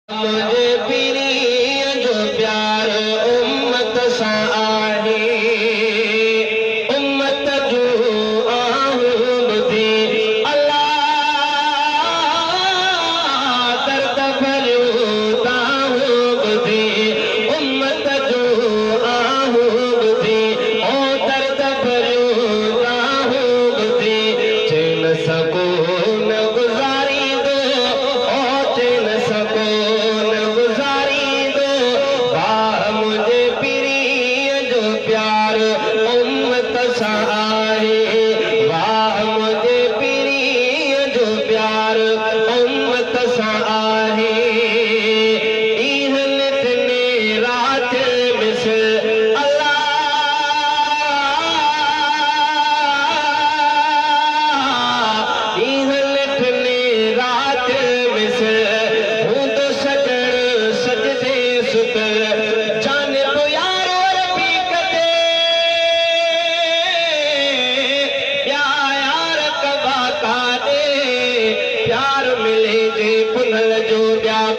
मुझे पीरी जो प्यार उम्मत सा आहे उम्मत जो आहुदी अल्लाह दर्द भरियो ताहुदी उम्मत जो आहुदी ओ दर्द भरियो ताहुदी चैन सको न गुजारी दो ओ चैन सको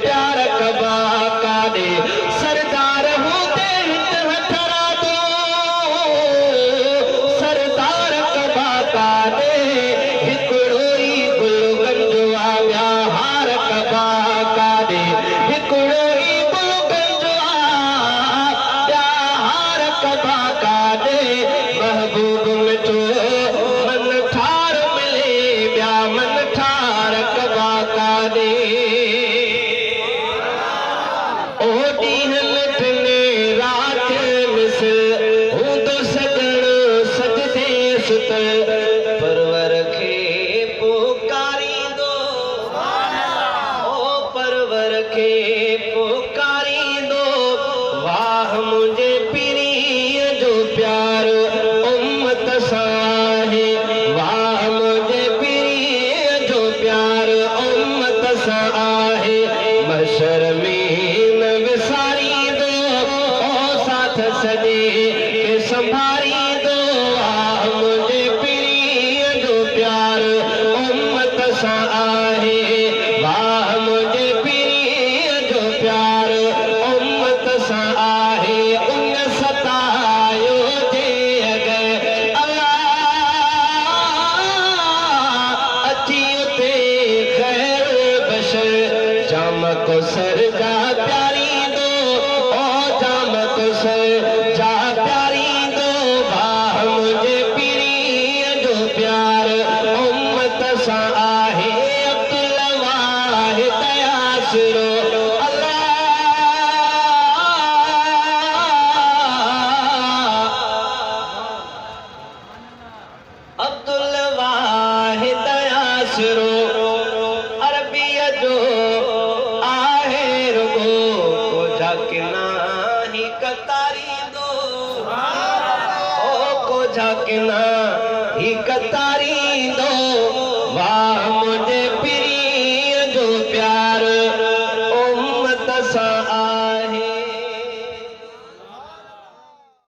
प्यार कबा कादे सरदार होते हथरा दो सरदार कबा कादे हिकड़ोई गुलगंज आया हार कबा कादे हिकड़ोई गुलगंज आया हार कबा कादे महबूब में तो मन ठार मिले ब्या मन ठार कबा कादे परवर के पुकारी दो ओ परवर के पुकारी दो वाह मुझे पीरी जो प्यार उम्मत सा है वाह मुझे पीरी जो प्यार उम्मत सा है मशर में न विसारी दो ओ साथ सदे के संभारी दो वाह मुझे पीरी जो प्यार उम्मत सा आहे उन सतायो जे अगर अल्लाह अची उते खैर बशर जाम को सर जा प्यारी दो ओ जाम को सर जा प्यारी दो वाह मुझे पीरी जो प्यार उम्मत सा आहे अब्दुल वाहिद यासिरो अरबिया जो आहे रुगो को झकना ही कतारी दो ओ को झकना ही कतारी